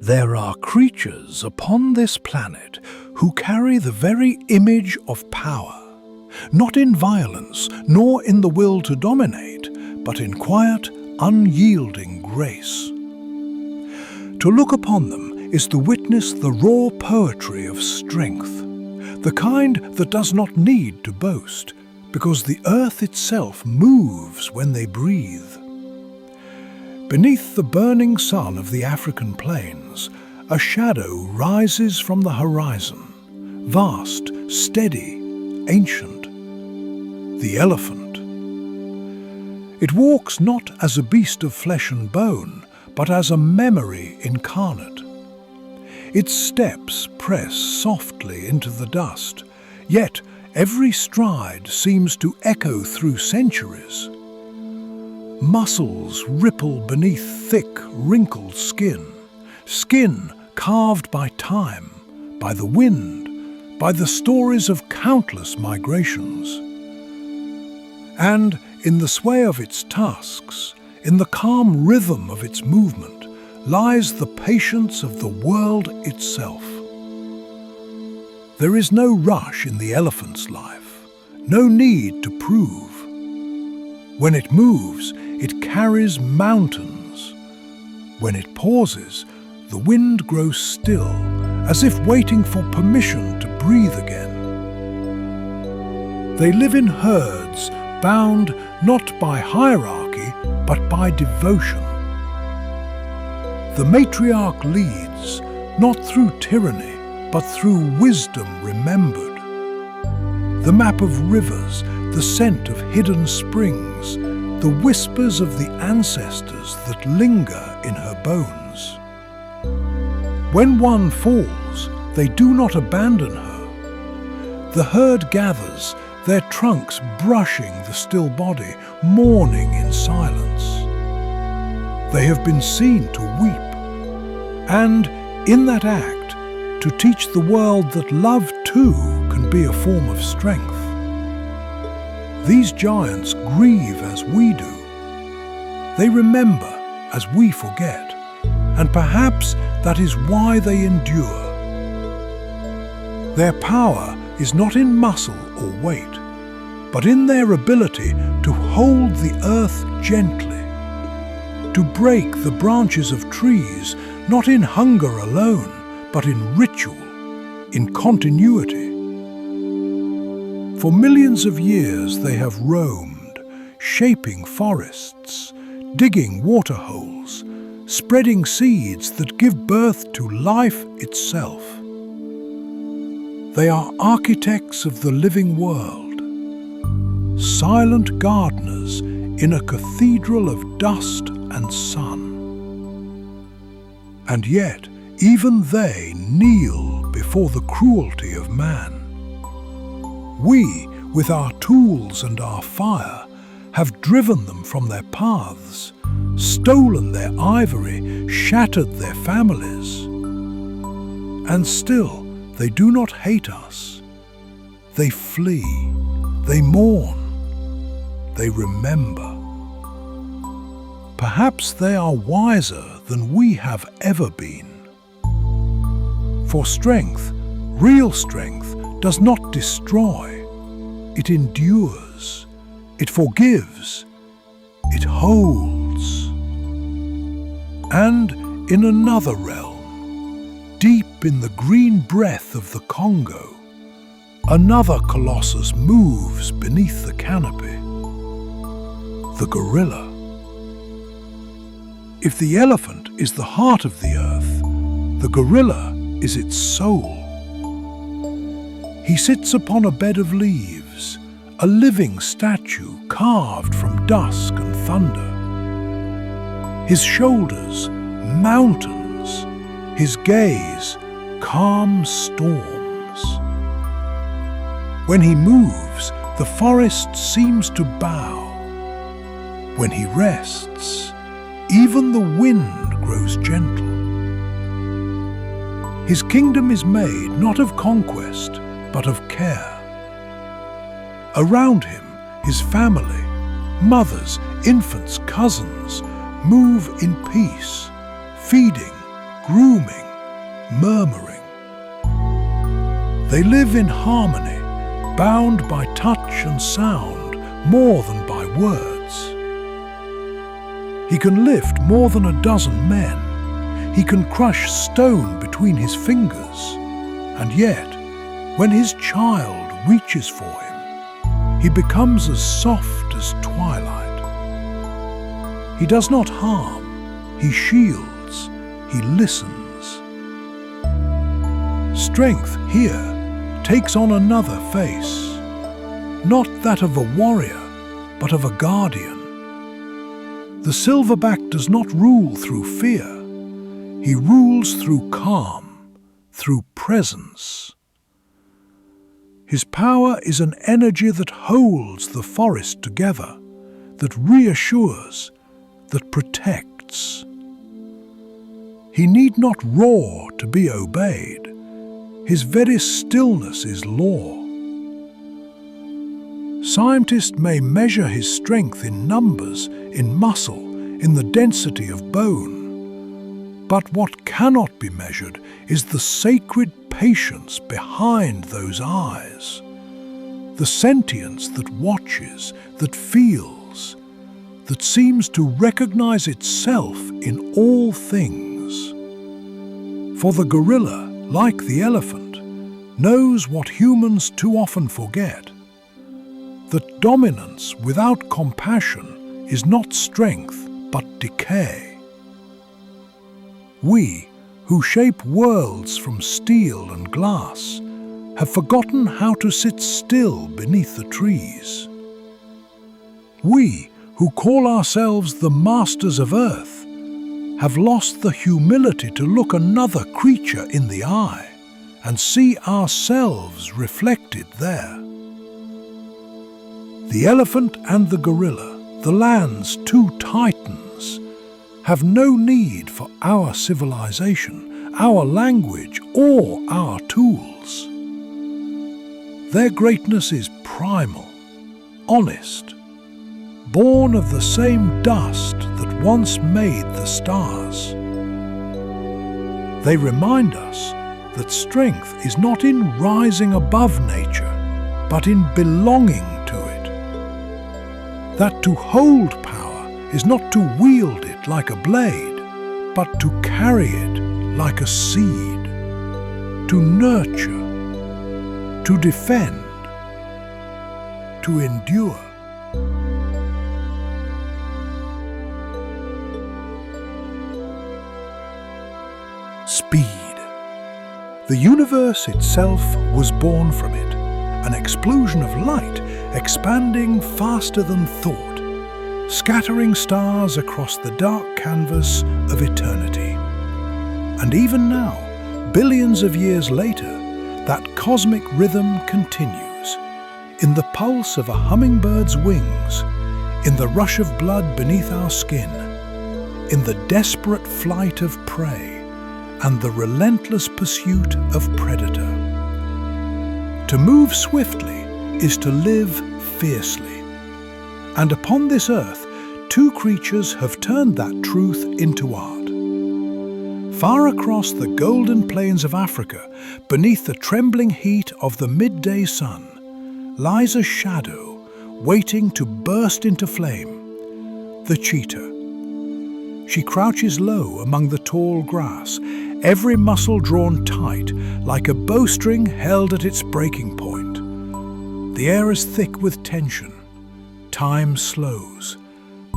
There are creatures upon this planet who carry the very image of power, not in violence nor in the will to dominate, but in quiet, unyielding grace. To look upon them is to witness the raw poetry of strength, the kind that does not need to boast, because the earth itself moves when they breathe. Beneath the burning sun of the African plains, a shadow rises from the horizon, vast, steady, ancient. The elephant. It walks not as a beast of flesh and bone, but as a memory incarnate. Its steps press softly into the dust, yet every stride seems to echo through centuries. Muscles ripple beneath thick, wrinkled skin, skin carved by time, by the wind, by the stories of countless migrations. And in the sway of its tusks, in the calm rhythm of its movement, lies the patience of the world itself. There is no rush in the elephant's life, no need to prove. When it moves, it carries mountains. When it pauses, the wind grows still, as if waiting for permission to breathe again. They live in herds, bound not by hierarchy, but by devotion. The matriarch leads, not through tyranny, but through wisdom remembered. The map of rivers, the scent of hidden springs, the whispers of the ancestors that linger in her bones. When one falls, they do not abandon her. The herd gathers, their trunks brushing the still body, mourning in silence. They have been seen to weep, and in that act, to teach the world that love too can be a form of strength. These giants grieve as we do. They remember as we forget, and perhaps that is why they endure. Their power is not in muscle or weight, but in their ability to hold the earth gently, to break the branches of trees, not in hunger alone, but in ritual, in continuity. For millions of years they have roamed, shaping forests, digging waterholes, spreading seeds that give birth to life itself. They are architects of the living world, silent gardeners in a cathedral of dust and sun. And yet, even they kneel before the cruelty of man. We, with our tools and our fire, have driven them from their paths, stolen their ivory, shattered their families. And still, they do not hate us. They flee, they mourn, they remember. Perhaps they are wiser than we have ever been. For strength, real strength, does not destroy. It endures, it forgives, it holds. And in another realm, deep in the green breath of the Congo, another colossus moves beneath the canopy. The gorilla. If the elephant is the heart of the earth, the gorilla is its soul. He sits upon a bed of leaves, a living statue carved from dusk and thunder. His shoulders, mountains, his gaze, calm storms. When he moves, the forest seems to bow. When he rests, even the wind grows gentle. His kingdom is made not of conquest, but of care. Around him, his family, mothers, infants, cousins, move in peace, feeding, grooming, murmuring. They live in harmony, bound by touch and sound more than by words. He can lift more than a dozen men. He can crush stone between his fingers. And yet, when his child reaches for him, he becomes as soft as twilight. He does not harm, he shields, he listens. Strength here takes on another face, not that of a warrior, but of a guardian. The silverback does not rule through fear. He rules through calm, through presence. His power is an energy that holds the forest together, that reassures, that protects. He need not roar to be obeyed. His very stillness is law. Scientists may measure his strength in numbers, in muscle, in the density of bone. But what cannot be measured is the sacred patience behind those eyes, the sentience that watches, that feels, that seems to recognize itself in all things. For the gorilla, like the elephant, knows what humans too often forget, that dominance without compassion is not strength but decay. We, who shape worlds from steel and glass, have forgotten how to sit still beneath the trees. We, who call ourselves the masters of earth, have lost the humility to look another creature in the eye and see ourselves reflected there. The elephant and the gorilla, the land's two titans, have no need for our civilization, our language, or our tools. Their greatness is primal, honest, born of the same dust that once made the stars. They remind us that strength is not in rising above nature, but in belonging to it. That to hold power is not to wield it like a blade, but to carry it like a seed, to nurture, to defend, to endure. Speed. The universe itself was born from it, an explosion of light expanding faster than thought, scattering stars across the dark canvas of eternity. And even now, billions of years later, that cosmic rhythm continues, in the pulse of a hummingbird's wings, in the rush of blood beneath our skin, in the desperate flight of prey, and the relentless pursuit of predator. To move swiftly is to live fiercely. And upon this earth, two creatures have turned that truth into art. Far across the golden plains of Africa, beneath the trembling heat of the midday sun, lies a shadow waiting to burst into flame, the cheetah. She crouches low among the tall grass, every muscle drawn tight, like a bowstring held at its breaking point. The air is thick with tension. Time slows.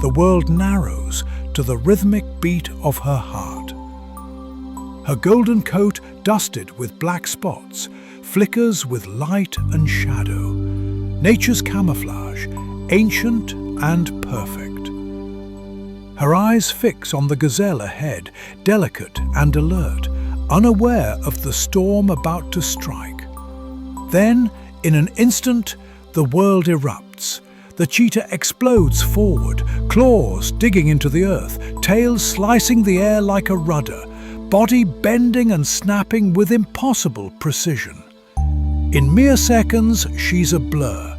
The world narrows to the rhythmic beat of her heart. Her golden coat, dusted with black spots, flickers with light and shadow. Nature's camouflage, ancient and perfect. Her eyes fix on the gazelle ahead, delicate and alert, unaware of the storm about to strike. Then, in an instant, the world erupts. The cheetah explodes forward, claws digging into the earth, tail slicing the air like a rudder, body bending and snapping with impossible precision. In mere seconds, she's a blur.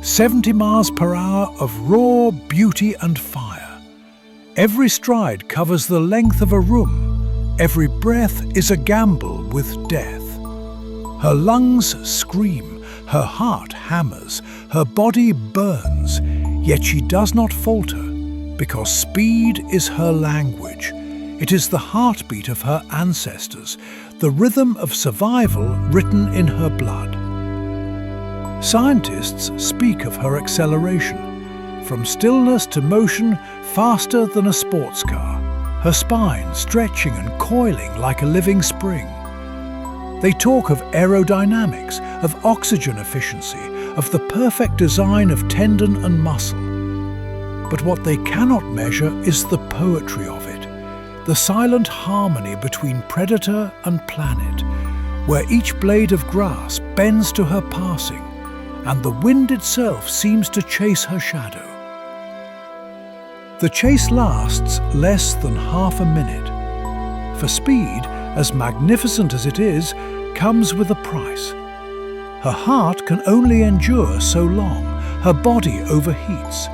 70 miles per hour of raw beauty and fire. Every stride covers the length of a room, Every breath is a gamble with death. Her lungs scream, her heart hammers, her body burns, yet she does not falter, because speed is her language. It is the heartbeat of her ancestors, the rhythm of survival written in her blood. Scientists speak of her acceleration, from stillness to motion faster than a sports car, her spine stretching and coiling like a living spring. They talk of aerodynamics, of oxygen efficiency, of the perfect design of tendon and muscle. But what they cannot measure is the poetry of it, the silent harmony between predator and planet, where each blade of grass bends to her passing, and the wind itself seems to chase her shadow. The chase lasts less than half a minute. For speed, as magnificent as it is, comes with a price. Her heart can only endure so long, her body overheats.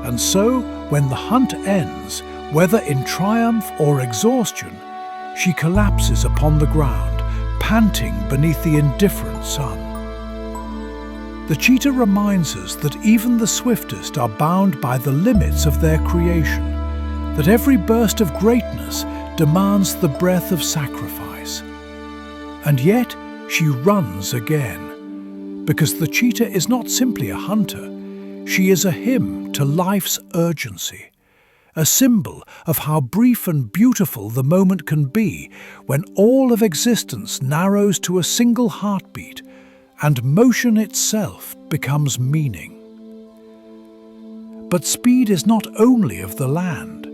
And so, when the hunt ends, whether in triumph or exhaustion, she collapses upon the ground, panting beneath the indifferent sun. The cheetah reminds us that even the swiftest are bound by the limits of their creation, that every burst of greatness demands the breath of sacrifice. And yet she runs again, because the cheetah is not simply a hunter, she is a hymn to life's urgency, a symbol of how brief and beautiful the moment can be when all of existence narrows to a single heartbeat and motion itself becomes meaning. But speed is not only of the land.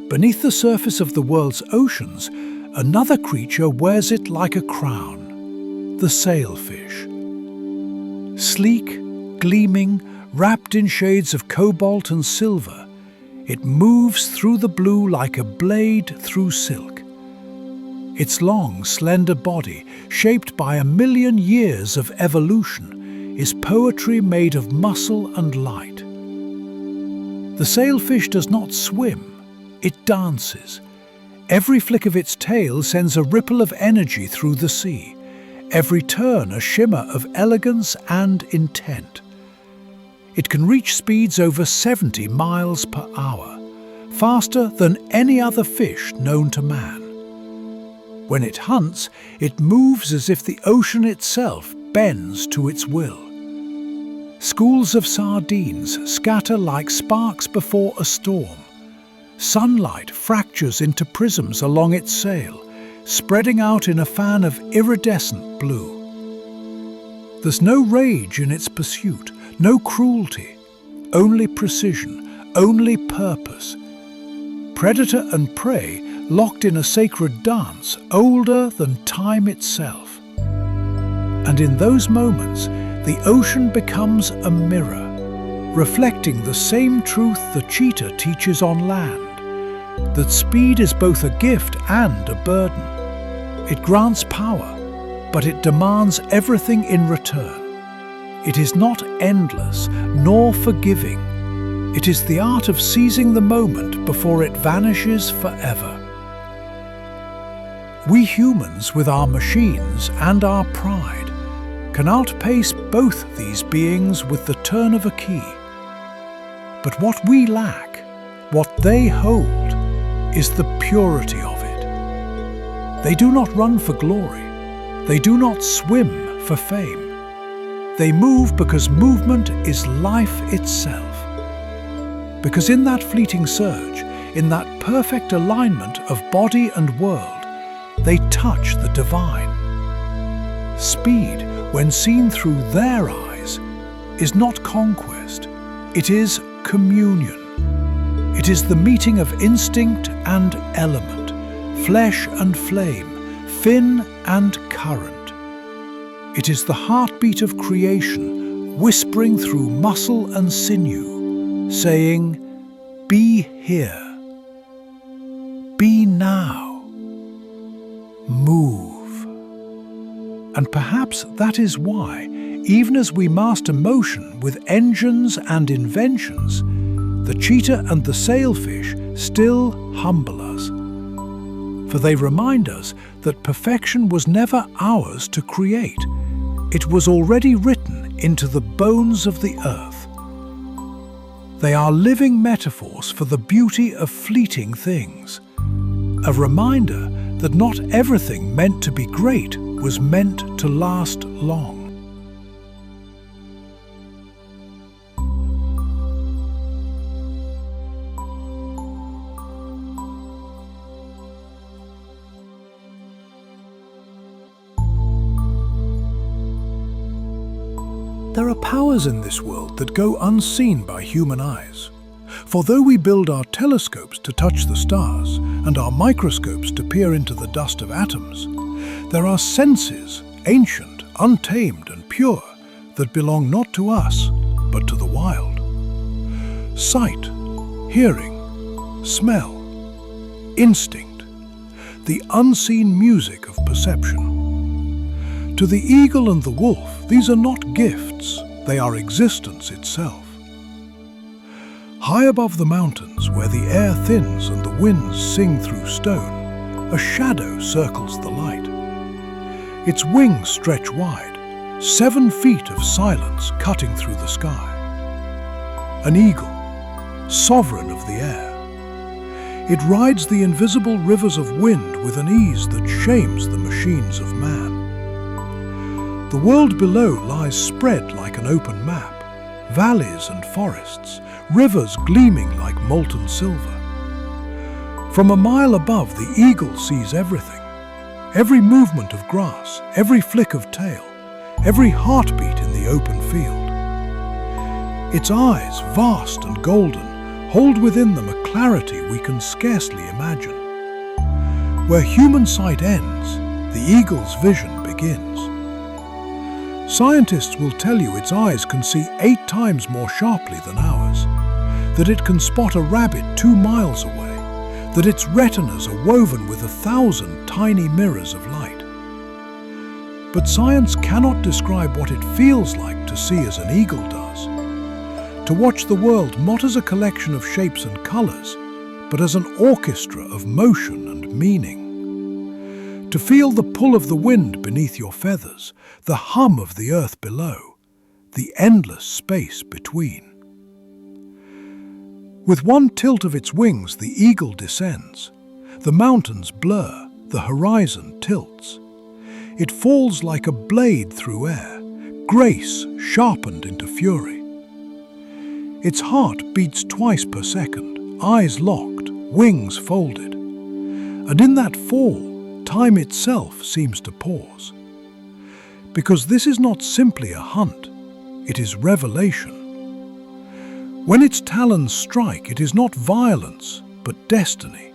Beneath the surface of the world's oceans, another creature wears it like a crown, the sailfish. Sleek, gleaming, wrapped in shades of cobalt and silver, it moves through the blue like a blade through silk. Its long, slender body, shaped by 1,000,000 years of evolution, is poetry made of muscle and light. The sailfish does not swim, it dances. Every flick of its tail sends a ripple of energy through the sea, every turn a shimmer of elegance and intent. It can reach speeds over 70 miles per hour, faster than any other fish known to man. When it hunts, it moves as if the ocean itself bends to its will. Schools of sardines scatter like sparks before a storm. Sunlight fractures into prisms along its sail, spreading out in a fan of iridescent blue. There's no rage in its pursuit, no cruelty, only precision, only purpose. Predator and prey locked in a sacred dance older than time itself. And in those moments, the ocean becomes a mirror, reflecting the same truth the cheetah teaches on land, that speed is both a gift and a burden. It grants power, but it demands everything in return. It is not endless nor forgiving. It is the art of seizing the moment before it vanishes forever. We humans, with our machines and our pride, can outpace both these beings with the turn of a key. But what we lack, what they hold, is the purity of it. They do not run for glory. They do not swim for fame. They move because movement is life itself. Because in that fleeting surge, in that perfect alignment of body and world, they touch the divine. Speed, when seen through their eyes, is not conquest. It is communion. It is the meeting of instinct and element, flesh and flame, fin and current. It is the heartbeat of creation, whispering through muscle and sinew, saying, "Be here. Be now. Move." And perhaps that is why, even as we master motion with engines and inventions, the cheetah and the sailfish still humble us. for they remind us that perfection was never ours to create. It was already written into the bones of the earth. They are living metaphors for the beauty of fleeting things, a reminder that not everything meant to be great was meant to last long. There are powers in this world that go unseen by human eyes. For though we build our telescopes to touch the stars and our microscopes to peer into the dust of atoms, there are senses, ancient, untamed and pure, that belong not to us, but to the wild. Sight, hearing, smell, instinct, the unseen music of perception. To the eagle and the wolf, these are not gifts, they are existence itself. High above the mountains, where the air thins and the winds sing through stone, a shadow circles the light. Its wings stretch wide, 7 feet of silence cutting through the sky. An eagle, sovereign of the air. It rides the invisible rivers of wind with an ease that shames the machines of man. The world below lies spread like an open map, valleys and forests, rivers gleaming like molten silver. From a mile above, the eagle sees everything. Every movement of grass, every flick of tail, every heartbeat in the open field. Its eyes, vast and golden, hold within them a clarity we can scarcely imagine. Where human sight ends, the eagle's vision begins. Scientists will tell you its eyes can see 8 times more sharply than ours, that it can spot a rabbit 2 miles away, that its retinas are woven with 1,000 tiny mirrors of light. But science cannot describe what it feels like to see as an eagle does, to watch the world not as a collection of shapes and colors, but as an orchestra of motion and meaning. To feel the pull of the wind beneath your feathers, the hum of the earth below, the endless space between. With one tilt of its wings, the eagle descends. The mountains blur, the horizon tilts. It falls like a blade through air, grace sharpened into fury. Its heart beats twice per second, eyes locked, wings folded. And in that fall, time itself seems to pause. Because this is not simply a hunt, it is revelation. When its talons strike, it is not violence, but destiny.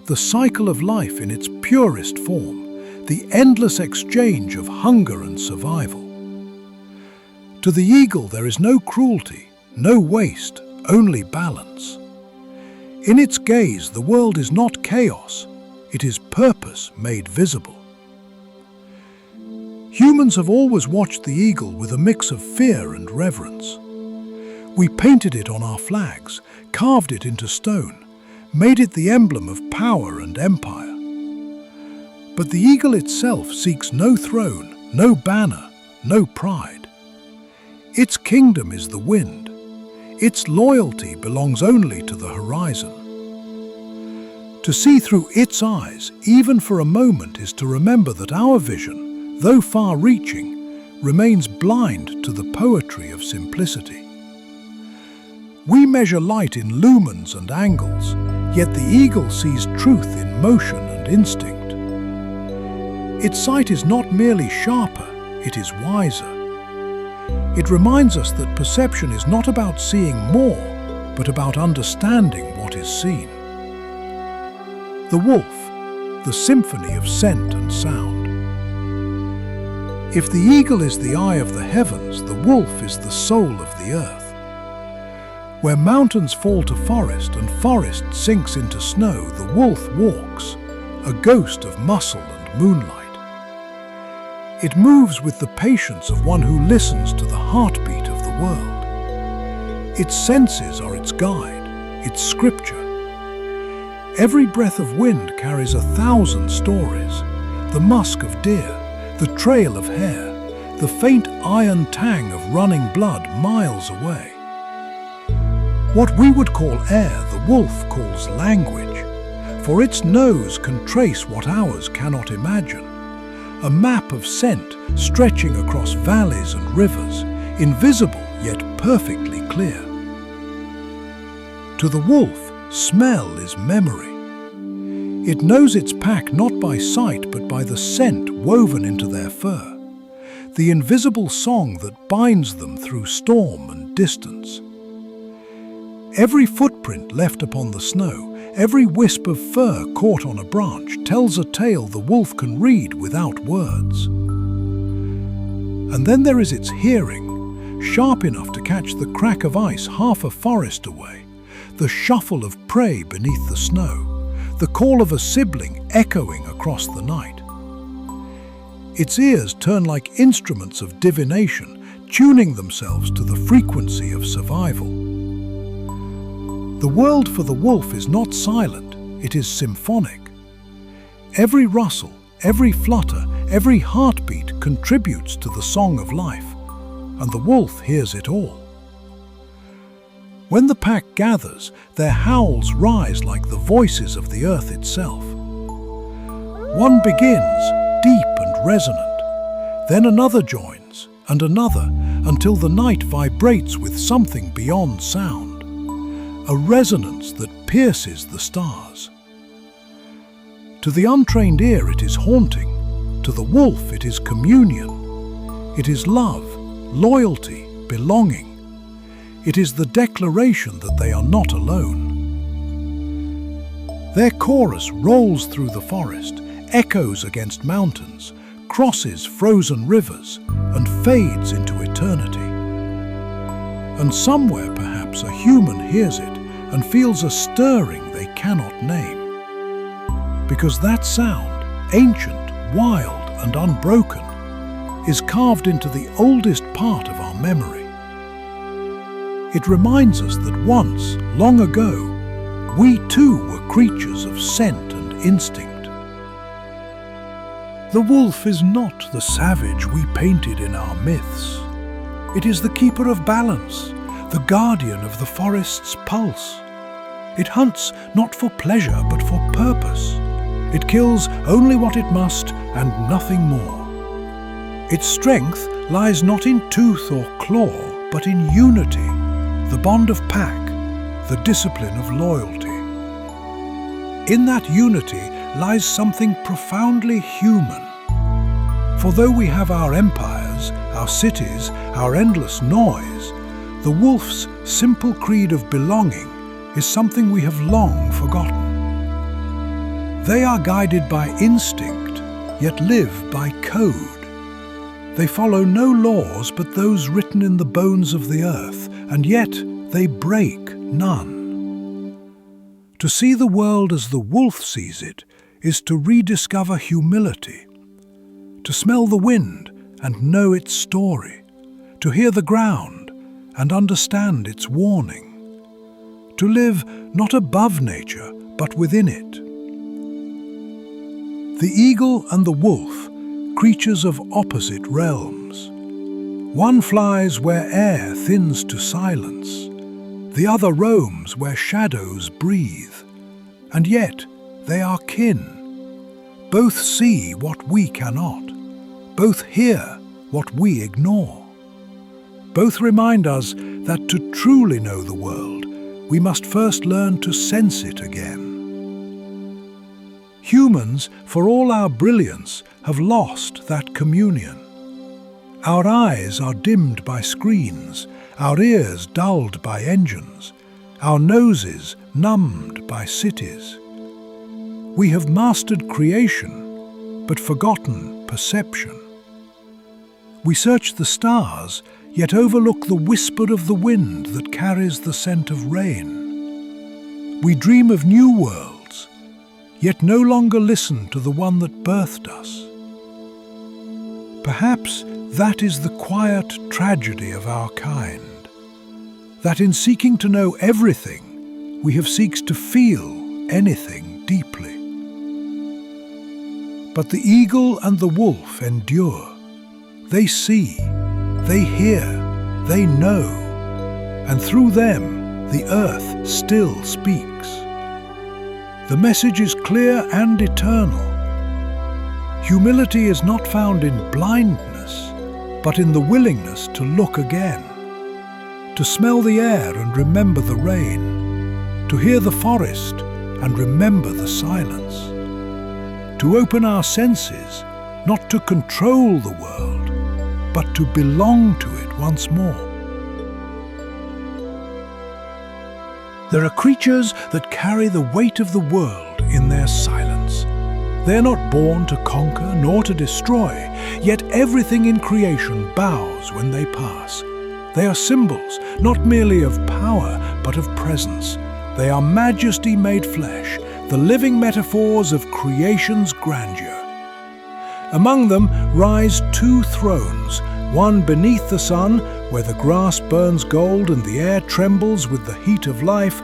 The cycle of life in its purest form, the endless exchange of hunger and survival. To the eagle there is no cruelty, no waste, only balance. In its gaze, the world is not chaos, it is purpose made visible. Humans have always watched the eagle with a mix of fear and reverence. We painted it on our flags, carved it into stone, made it the emblem of power and empire. But the eagle itself seeks no throne, no banner, no pride. Its kingdom is the wind. Its loyalty belongs only to the horizon. To see through its eyes, even for a moment, is to remember that our vision, though far-reaching, remains blind to the poetry of simplicity. We measure light in lumens and angles, yet the eagle sees truth in motion and instinct. Its sight is not merely sharper, it is wiser. It reminds us that perception is not about seeing more, but about understanding what is seen. The wolf, the symphony of scent and sound. If the eagle is the eye of the heavens, the wolf is the soul of the earth. Where mountains fall to forest and forest sinks into snow, the wolf walks, a ghost of muscle and moonlight. It moves with the patience of one who listens to the heartbeat of the world. Its senses are its guide, its scripture. Every breath of wind carries 1,000 stories. The musk of deer, the trail of hare, the faint iron tang of running blood miles away. What we would call air, the wolf calls language, for its nose can trace what ours cannot imagine. A map of scent stretching across valleys and rivers, invisible yet perfectly clear. To the wolf, smell is memory. It knows its pack not by sight but by the scent woven into their fur, the invisible song that binds them through storm and distance. Every footprint left upon the snow, every wisp of fur caught on a branch tells a tale the wolf can read without words. And then there is its hearing, sharp enough to catch the crack of ice half a forest away, the shuffle of prey beneath the snow, the call of a sibling echoing across the night. Its ears turn like instruments of divination, tuning themselves to the frequency of survival. The world for the wolf is not silent, it is symphonic. Every rustle, every flutter, every heartbeat contributes to the song of life, and the wolf hears it all. When the pack gathers, their howls rise like the voices of the earth itself. One begins, deep and resonant, then another joins, and another, until the night vibrates with something beyond sound, a resonance that pierces the stars. To the untrained ear it is haunting, to the wolf it is communion. It is love, loyalty, belonging. It is the declaration that they are not alone. Their chorus rolls through the forest, echoes against mountains, crosses frozen rivers, and fades into eternity. And somewhere perhaps a human hears it and feels a stirring they cannot name. Because that sound, ancient, wild, and unbroken, is carved into the oldest part of our memory. It reminds us that once, long ago, we too were creatures of scent and instinct. The wolf is not the savage we painted in our myths. It is the keeper of balance, the guardian of the forest's pulse. It hunts not for pleasure but for purpose. It kills only what it must and nothing more. Its strength lies not in tooth or claw, but in unity, the bond of pack, the discipline of loyalty. In that unity lies something profoundly human. For though we have our empires, our cities, our endless noise, the wolf's simple creed of belonging is something we have long forgotten. They are guided by instinct, yet live by code. They follow no laws but those written in the bones of the earth, and yet they break none. To see the world as the wolf sees it is to rediscover humility, to smell the wind and know its story, to hear the ground and understand its warning, to live not above nature but within it. The eagle and the wolf, creatures of opposite realms. One flies where air thins to silence, the other roams where shadows breathe, and yet they are kin. Both see what we cannot, both hear what we ignore. Both remind us that to truly know the world, we must first learn to sense it again. Humans, for all our brilliance, have lost that communion. Our eyes are dimmed by screens, our ears dulled by engines, our noses numbed by cities. We have mastered creation, but forgotten perception. We search the stars, yet overlook the whisper of the wind that carries the scent of rain. We dream of new worlds, yet no longer listen to the one that birthed us. Perhaps that is the quiet tragedy of our kind, that in seeking to know everything, we have ceased to feel anything deeply. But the eagle and the wolf endure. They see, they hear, they know, and through them the earth still speaks. The message is clear and eternal. Humility is not found in blindness, but in the willingness to look again, to smell the air and remember the rain, to hear the forest and remember the silence, to open our senses, not to control the world, but to belong to it once more. There are creatures that carry the weight of the world in their silence. They are not born to conquer nor to destroy, yet everything in creation bows when they pass. They are symbols, not merely of power, but of presence. They are majesty made flesh, the living metaphors of creation's grandeur. Among them rise two thrones, one beneath the sun, where the grass burns gold and the air trembles with the heat of life,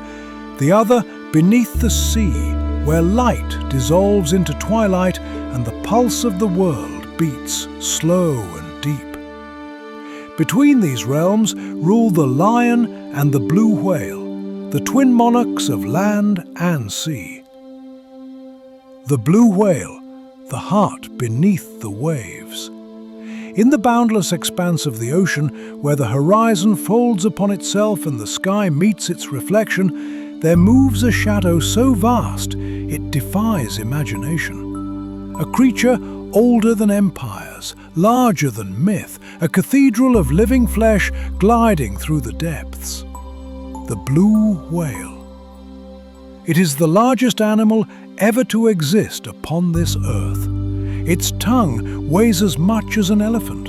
the other beneath the sea, where light dissolves into twilight and the pulse of the world beats slow and deep. Between these realms rule the lion and the blue whale, the twin monarchs of land and sea. The blue whale, the heart beneath the waves. In the boundless expanse of the ocean, where the horizon folds upon itself and the sky meets its reflection, there moves a shadow so vast it defies imagination. A creature older than empires, larger than myth, a cathedral of living flesh gliding through the depths. The blue whale. It is the largest animal ever to exist upon this earth. Its tongue weighs as much as an elephant.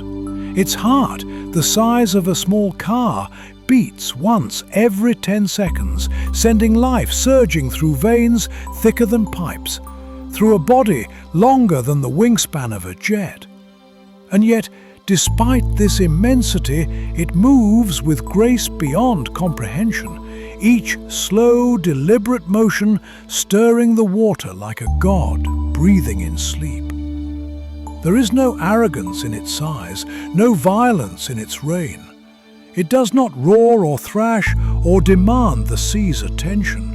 Its heart, the size of a small car, beats once every 10 seconds, sending life surging through veins thicker than pipes, through a body longer than the wingspan of a jet. And yet, despite this immensity, it moves with grace beyond comprehension, each slow, deliberate motion stirring the water like a god breathing in sleep. There is no arrogance in its size, no violence in its reign. It does not roar or thrash or demand the sea's attention.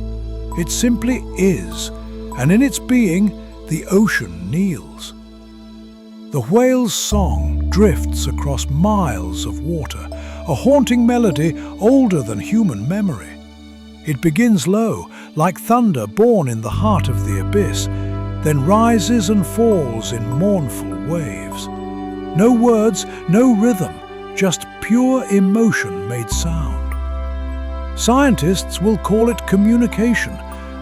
It simply is, and in its being, the ocean kneels. The whale's song drifts across miles of water, a haunting melody older than human memory. It begins low, like thunder born in the heart of the abyss, then rises and falls in mournful waves. No words, no rhythm, just pure emotion made sound. Scientists will call it communication,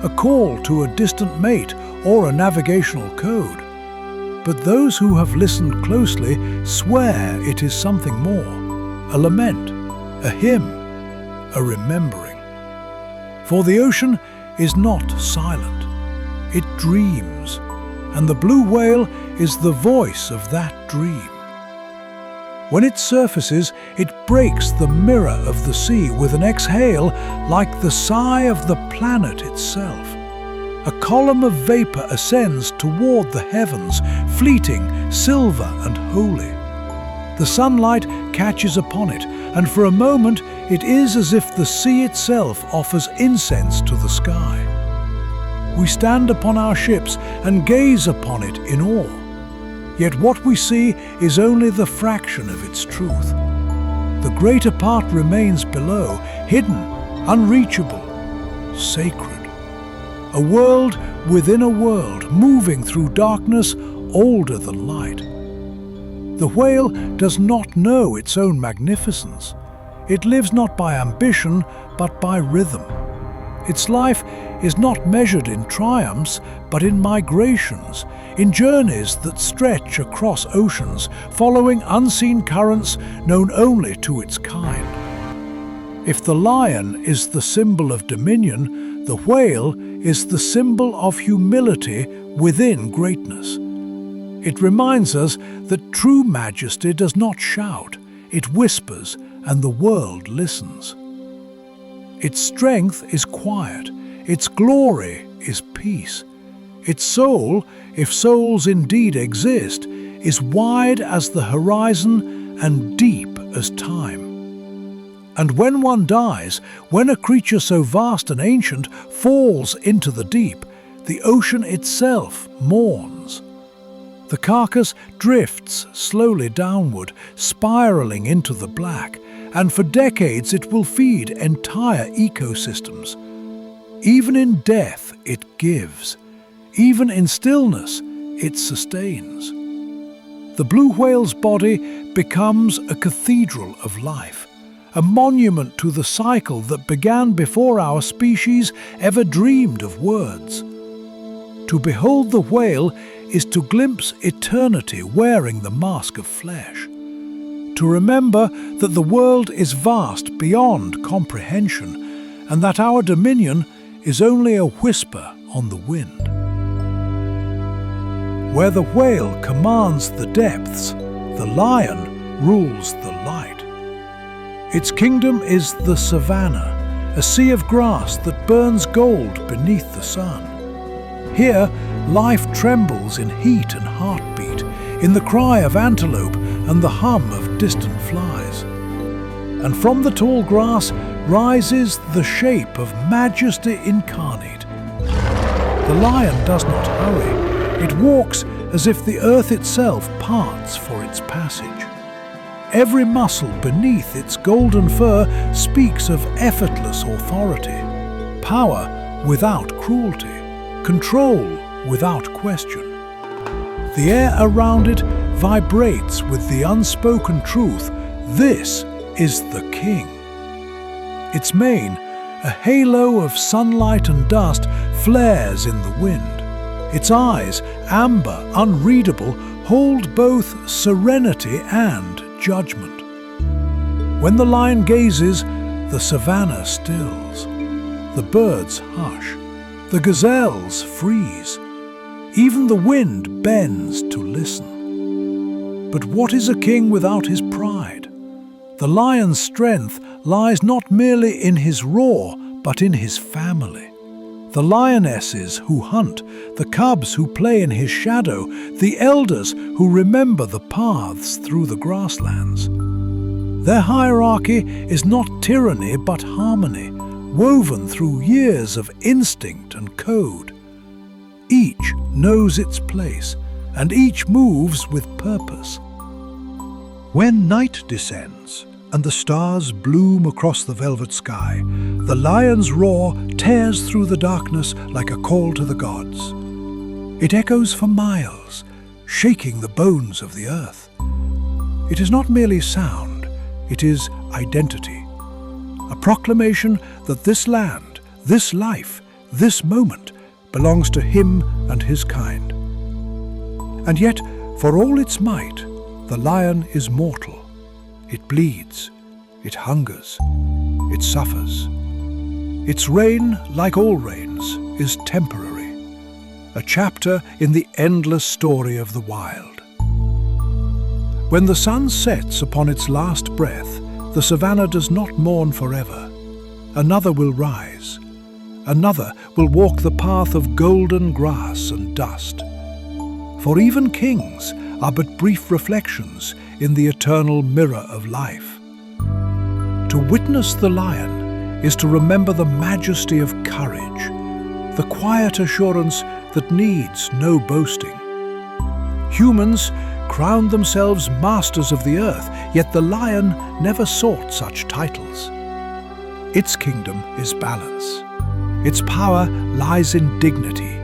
a call to a distant mate or a navigational code. But those who have listened closely swear it is something more, a lament, a hymn, a remembering. For the ocean is not silent, it dreams, and the blue whale is the voice of that dream. When it surfaces, it breaks the mirror of the sea with an exhale like the sigh of the planet itself. A column of vapor ascends toward the heavens, fleeting, silver and holy. The sunlight catches upon it, and for a moment it is as if the sea itself offers incense to the sky. We stand upon our ships and gaze upon it in awe. Yet what we see is only the fraction of its truth. The greater part remains below, hidden, unreachable, sacred. A world within a world, moving through darkness older than light. The whale does not know its own magnificence. It lives not by ambition, but by rhythm. Its life is not measured in triumphs, but in migrations, in journeys that stretch across oceans, following unseen currents known only to its kind. If the lion is the symbol of dominion, the whale is the symbol of humility within greatness. It reminds us that true majesty does not shout, it whispers, and the world listens. Its strength is quiet, its glory is peace, Its soul, if souls indeed exist, is wide as the horizon and deep as time. And when one dies, when a creature so vast and ancient falls into the deep, the ocean itself mourns. The carcass drifts slowly downward, spiraling into the black, and for decades it will feed entire ecosystems. Even in death it gives. Even in stillness it sustains. The blue whale's body becomes a cathedral of life, a monument to the cycle that began before our species ever dreamed of words. To behold the whale is to glimpse eternity wearing the mask of flesh. To remember that the world is vast beyond comprehension, and that our dominion is only a whisper on the wind. Where the whale commands the depths, the lion rules the light. Its kingdom is the savanna, a sea of grass that burns gold beneath the sun. Here, life trembles in heat and heartbeat, in the cry of antelope and the hum of distant flies. And from the tall grass rises the shape of Majesty incarnate. The lion does not hurry. It walks as if the earth itself parts for its passage. Every muscle beneath its golden fur speaks of effortless authority, power without cruelty, control without question. The air around it vibrates with the unspoken truth: this is the king. Its mane, a halo of sunlight and dust, flares in the wind. Its eyes, amber, unreadable, hold both serenity and judgment. When the lion gazes, the savanna stills. The birds hush. The gazelles freeze. Even the wind bends to listen. But what is a king without his pride? The lion's strength lies not merely in his roar, but in his family. The lionesses who hunt, the cubs who play in his shadow, the elders who remember the paths through the grasslands. Their hierarchy is not tyranny but harmony, woven through years of instinct and code. Each knows its place, and each moves with purpose. When night descends, and the stars bloom across the velvet sky, the lion's roar tears through the darkness like a call to the gods. It echoes for miles, shaking the bones of the earth. It is not merely sound, it is identity. A proclamation that this land, this life, this moment belongs to him and his kind. And yet, for all its might, the lion is mortal. It bleeds, it hungers, it suffers. Its reign, like all reigns, is temporary, a chapter in the endless story of the wild. When the sun sets upon its last breath, the savanna does not mourn forever. Another will rise. Another will walk the path of golden grass and dust. For even kings are but brief reflections in the eternal mirror of life. To witness the lion is to remember the majesty of courage, the quiet assurance that needs no boasting. Humans crown themselves masters of the earth, yet the lion never sought such titles. Its kingdom is balance. Its power lies in dignity,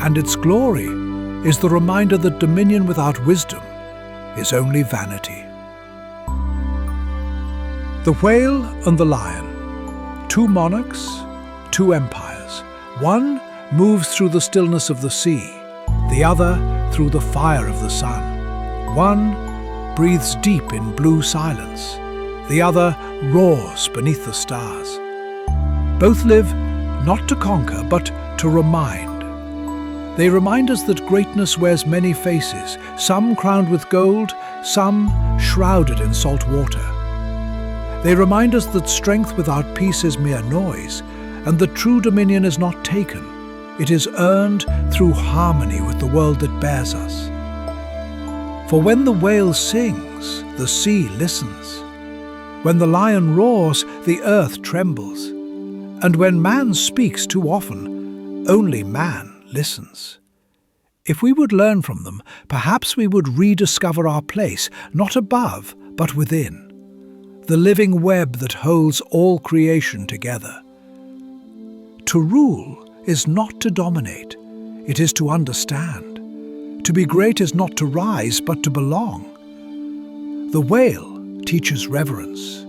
and its glory is the reminder that dominion without wisdom is only vanity. The whale and the lion, two monarchs, two empires. One moves through the stillness of the sea, the other through the fire of the sun. One breathes deep in blue silence, the other roars beneath the stars. Both live not to conquer, but to remind. They remind us that greatness wears many faces, some crowned with gold, some shrouded in salt water. They remind us that strength without peace is mere noise, and that true dominion is not taken, It is earned through harmony with the world that bears us. For when the whale sings, the sea listens. When the lion roars, the earth trembles. And when man speaks too often, only man listens. If we would learn from them, perhaps we would rediscover our place, not above, but within. The living web that holds all creation together. To rule is not to dominate, it is to understand. To be great is not to rise, but to belong. The whale teaches reverence,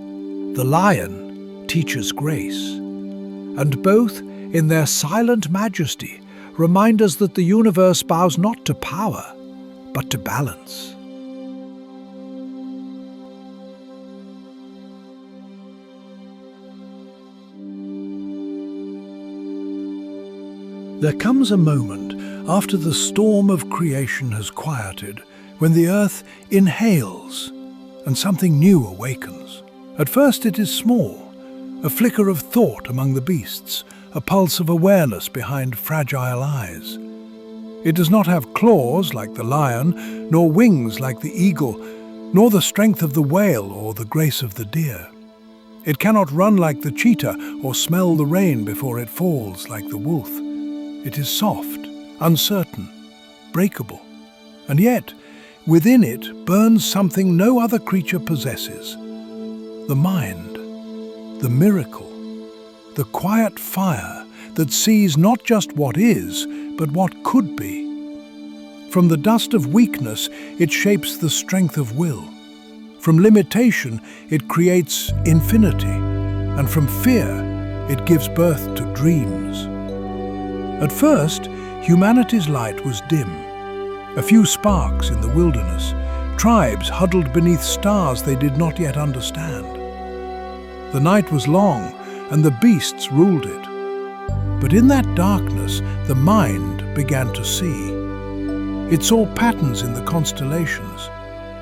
the lion teaches grace, and both, in their silent majesty, remind us that the universe bows not to power, but to balance. There comes a moment after the storm of creation has quieted, when the earth inhales and something new awakens. At first it is small, a flicker of thought among the beasts, a pulse of awareness behind fragile eyes. It does not have claws like the lion, nor wings like the eagle, nor the strength of the whale or the grace of the deer. It cannot run like the cheetah or smell the rain before it falls like the wolf. It is soft, uncertain, breakable, and yet within it burns something no other creature possesses. The mind, the miracle, the quiet fire that sees not just what is, but what could be. From the dust of weakness, it shapes the strength of will. From limitation, it creates infinity, and from fear, it gives birth to dreams. At first, humanity's light was dim. A few sparks in the wilderness, tribes huddled beneath stars they did not yet understand. The night was long, and the beasts ruled it. But in that darkness, the mind began to see. It saw patterns in the constellations.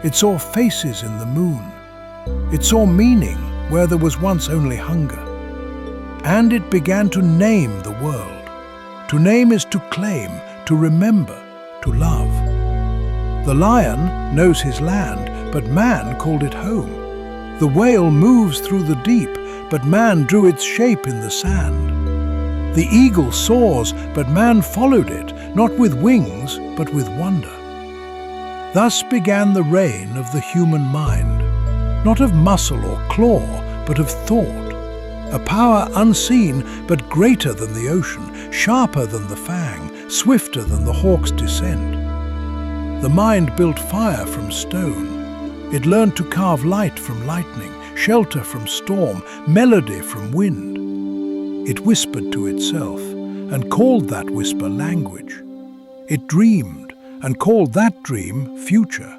It saw faces in the moon. It saw meaning where there was once only hunger. And it began to name the world. To name is to claim, to remember, to love. The lion knows his land, but man called it home. The whale moves through the deep, but man drew its shape in the sand. The eagle soars, but man followed it, not with wings, but with wonder. Thus began the reign of the human mind, not of muscle or claw, but of thought. A power unseen, but greater than the ocean, sharper than the fang, swifter than the hawk's descent. The mind built fire from stone. It learned to carve light from lightning, shelter from storm, melody from wind. It whispered to itself, and called that whisper language. It dreamed, and called that dream future.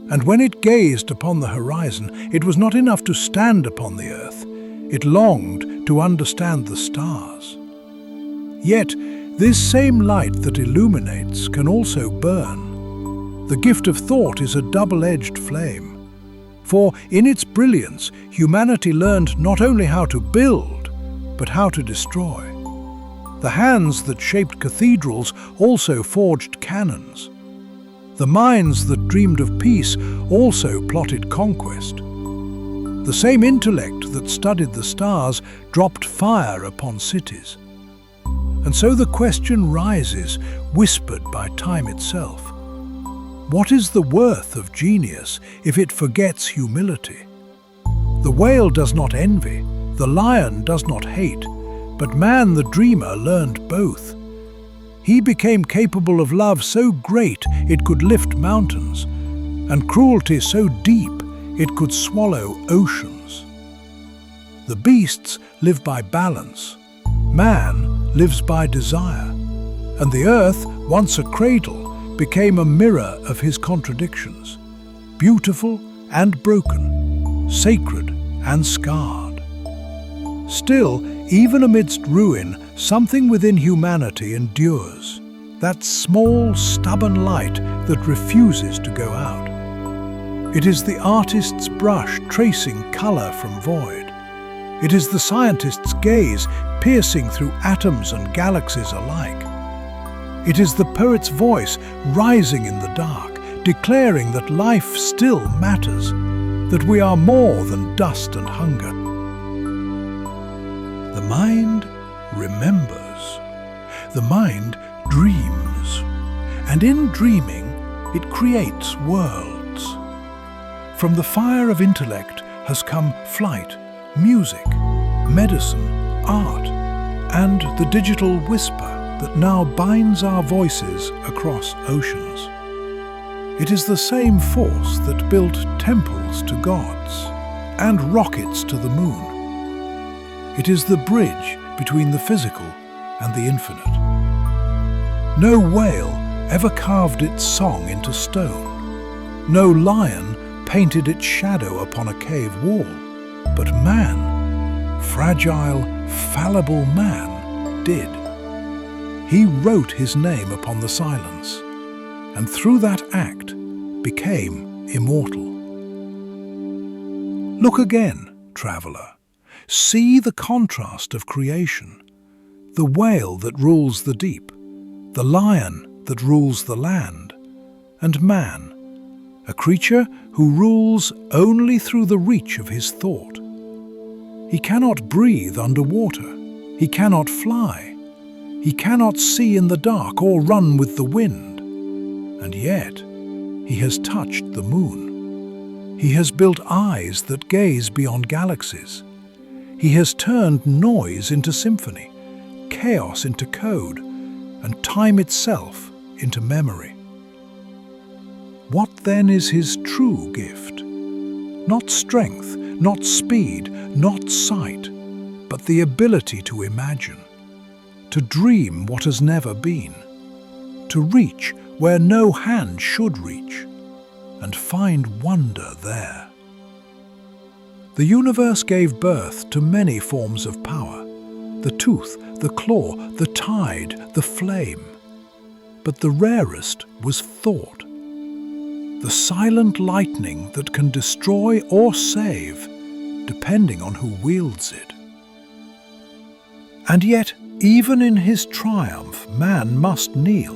And when it gazed upon the horizon, it was not enough to stand upon the earth. It longed to understand the stars. Yet, this same light that illuminates can also burn. The gift of thought is a double-edged flame. For in its brilliance, humanity learned not only how to build, but how to destroy. The hands that shaped cathedrals also forged cannons. The minds that dreamed of peace also plotted conquest. The same intellect that studied the stars dropped fire upon cities. And so the question rises, whispered by time itself. What is the worth of genius if it forgets humility? The whale does not envy, the lion does not hate, but man the dreamer learned both. He became capable of love so great it could lift mountains, and cruelty so deep it could swallow oceans. The beasts live by balance. Man lives by desire. And the earth, once a cradle, became a mirror of his contradictions. Beautiful and broken, sacred and scarred. Still, even amidst ruin, something within humanity endures. That small, stubborn light that refuses to go out. It is the artist's brush tracing color from void. It is the scientist's gaze piercing through atoms and galaxies alike. It is the poet's voice rising in the dark, declaring that life still matters, that we are more than dust and hunger. The mind remembers. The mind dreams. And in dreaming, it creates worlds. From the fire of intellect has come flight, music, medicine, art, and the digital whisper that now binds our voices across oceans. It is the same force that built temples to gods and rockets to the moon. It is the bridge between the physical and the infinite. No whale ever carved its song into stone. No lion painted its shadow upon a cave wall. But man, fragile, fallible man, did. He wrote his name upon the silence, and through that act became immortal. Look again, traveller. See the contrast of creation. The whale that rules the deep, the lion that rules the land, and man, a creature who rules only through the reach of his thought. He cannot breathe underwater. He cannot fly. He cannot see in the dark or run with the wind. And yet, he has touched the moon. He has built eyes that gaze beyond galaxies. He has turned noise into symphony, chaos into code, and time itself into memory. What then is his true gift? Not strength, not speed, not sight, but the ability to imagine, to dream what has never been, to reach where no hand should reach, and find wonder there. The universe gave birth to many forms of power, the tooth, the claw, the tide, the flame. But the rarest was thought, the silent lightning that can destroy or save, depending on who wields it. And yet, even in his triumph, man must kneel.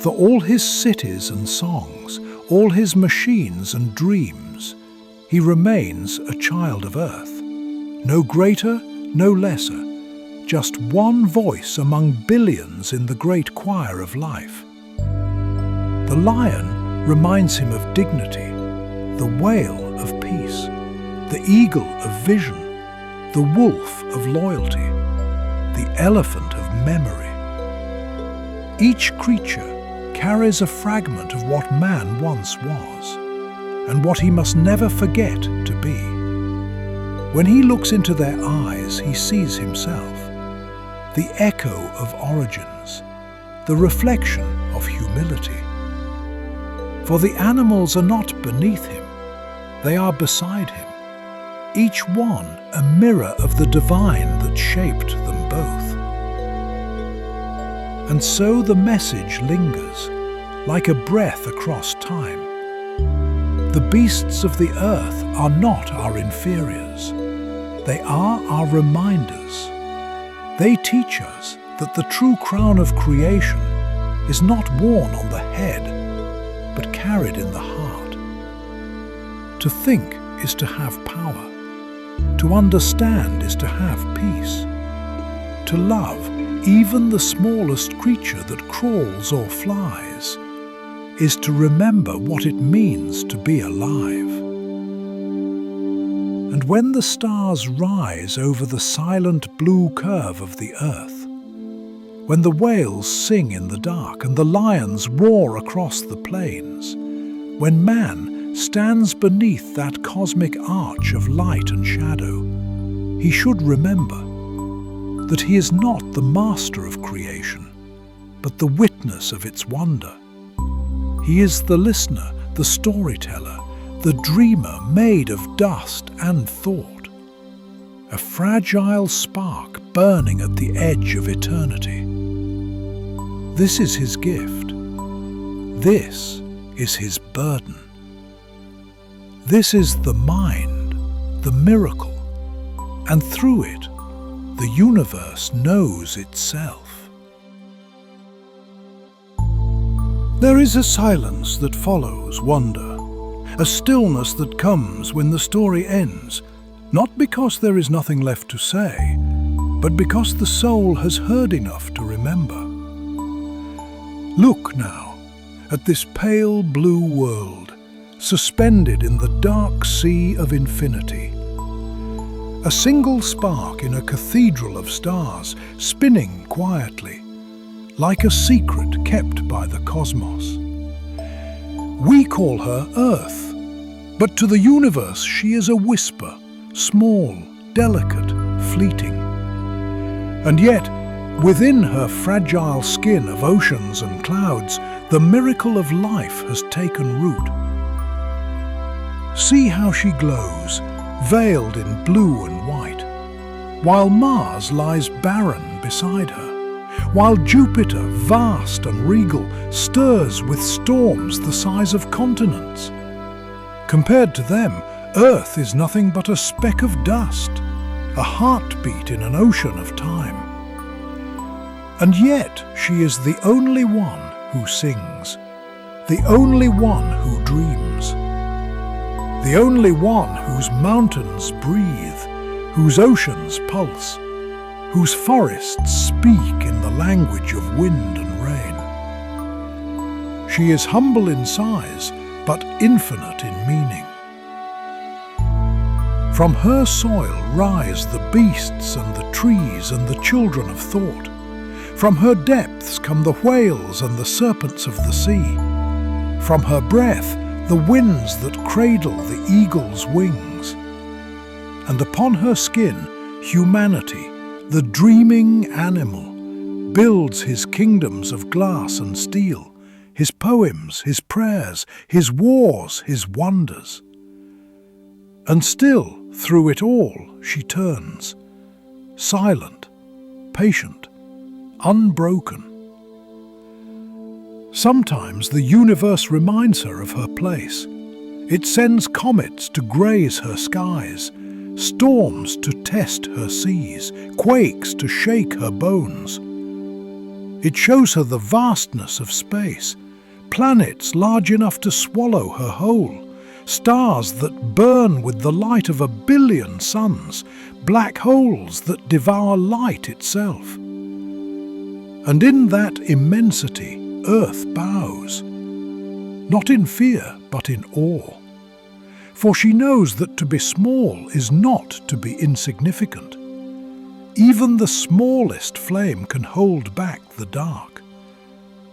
For all his cities and songs, all his machines and dreams, he remains a child of earth. No greater, no lesser, just one voice among billions in the great choir of life. The lion reminds him of dignity, the whale of peace, the eagle of vision, the wolf of loyalty, the elephant of memory. Each creature carries a fragment of what man once was, and what he must never forget to be. When he looks into their eyes, he sees himself, the echo of origins, the reflection of humility. For the animals are not beneath him, they are beside him, each one a mirror of the divine that shaped them both. And so the message lingers, like a breath across time. The beasts of the earth are not our inferiors. They are our reminders. They teach us that the true crown of creation is not worn on the head, but carried in the heart. To think is to have power. To understand is to have peace. To love even the smallest creature that crawls or flies is to remember what it means to be alive. And when the stars rise over the silent blue curve of the earth, when the whales sing in the dark and the lions roar across the plains, when man stands beneath that cosmic arch of light and shadow, he should remember that he is not the master of creation, but the witness of its wonder. He is the listener, the storyteller, the dreamer made of dust and thought, a fragile spark burning at the edge of eternity. This is his gift. This is his burden. This is the mind, the miracle, and through it, the universe knows itself. There is a silence that follows wonder, a stillness that comes when the story ends, not because there is nothing left to say, but because the soul has heard enough to remember. Look now at this pale blue world, suspended in the dark sea of infinity. A single spark in a cathedral of stars, spinning quietly, like a secret kept by the cosmos. We call her Earth, but to the universe she is a whisper, small, delicate, fleeting. And yet, within her fragile skin of oceans and clouds, the miracle of life has taken root. See how she glows, veiled in blue and white, while Mars lies barren beside her, while Jupiter, vast and regal, stirs with storms the size of continents. Compared to them, Earth is nothing but a speck of dust, a heartbeat in an ocean of time. And yet she is the only one who sings, the only one who dreams, the only one whose mountains breathe, whose oceans pulse, whose forests speak in the language of wind and rain. She is humble in size, but infinite in meaning. From her soil rise the beasts and the trees and the children of thought. From her depths come the whales and the serpents of the sea. From her breath the winds that cradle the eagle's wings. And upon her skin humanity, the dreaming animal, builds his kingdoms of glass and steel, his poems, his prayers, his wars, his wonders. And still, through it all, she turns, silent, patient, unbroken. Sometimes the universe reminds her of her place. It sends comets to graze her skies, storms to test her seas, quakes to shake her bones. It shows her the vastness of space, planets large enough to swallow her whole, stars that burn with the light of 1 billion suns, black holes that devour light itself. And in that immensity, Earth bows, not in fear, but in awe. For she knows that to be small is not to be insignificant. Even the smallest flame can hold back the dark.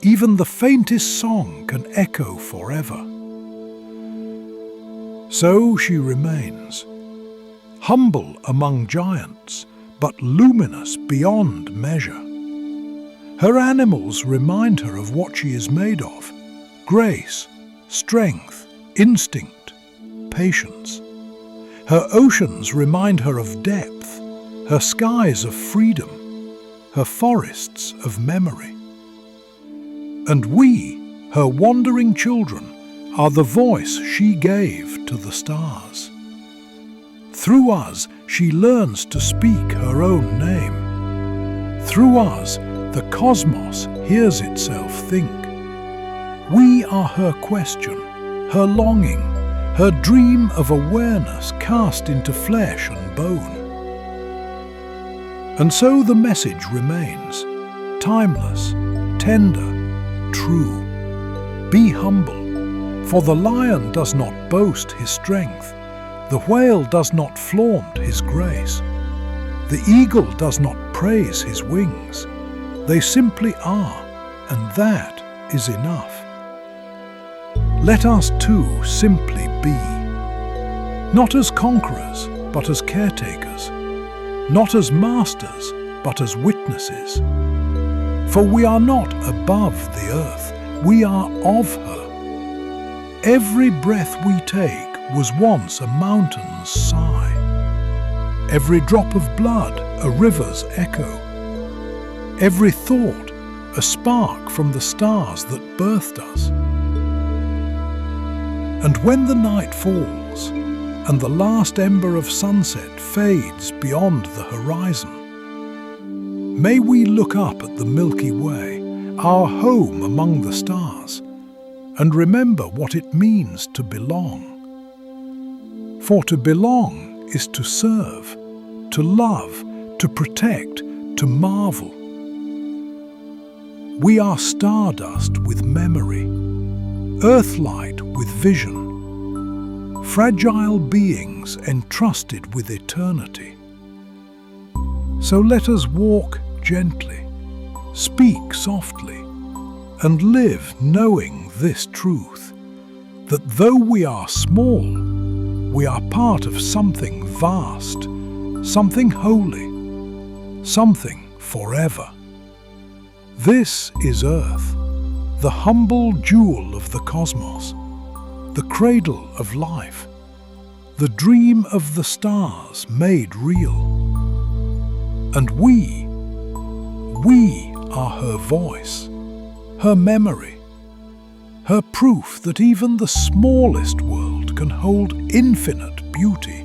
Even the faintest song can echo forever. So she remains, humble among giants, but luminous beyond measure. Her animals remind her of what she is made of: grace, strength, instinct, patience. Her oceans remind her of depth, her skies of freedom, her forests of memory. And we, her wandering children, are the voice she gave to the stars. Through us, she learns to speak her own name. Through us, the cosmos hears itself think. We are her question, her longing, her dream of awareness cast into flesh and bone. And so the message remains, timeless, tender, true. Be humble, for the lion does not boast his strength, the whale does not flaunt his grace, the eagle does not praise his wings. They simply are, and that is enough. Let us too simply be, not as conquerors, but as caretakers, not as masters, but as witnesses. For we are not above the earth, we are of her. Every breath we take was once a mountain's sigh, every drop of blood a river's echo, every thought a spark from the stars that birthed us. And when the night falls, and the last ember of sunset fades beyond the horizon. May we look up at the Milky Way, our home among the stars, and remember what it means to belong. For to belong is to serve, to love, to protect, to marvel. We are stardust with memory, earthlight with vision, fragile beings entrusted with eternity. So let us walk gently, speak softly, and live knowing this truth, that though we are small, we are part of something vast, something holy, something forever. This is Earth, the humble jewel of the cosmos, the cradle of life, the dream of the stars made real. And we are her voice, her memory, her proof that even the smallest world can hold infinite beauty.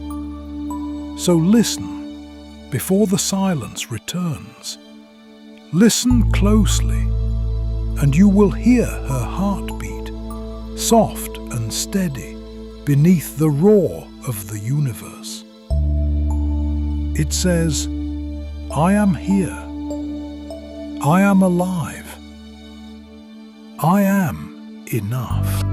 So listen before the silence returns. Listen closely, and you will hear her heartbeat, soft and steady, beneath the roar of the universe. It says, I am here. I am alive. I am enough.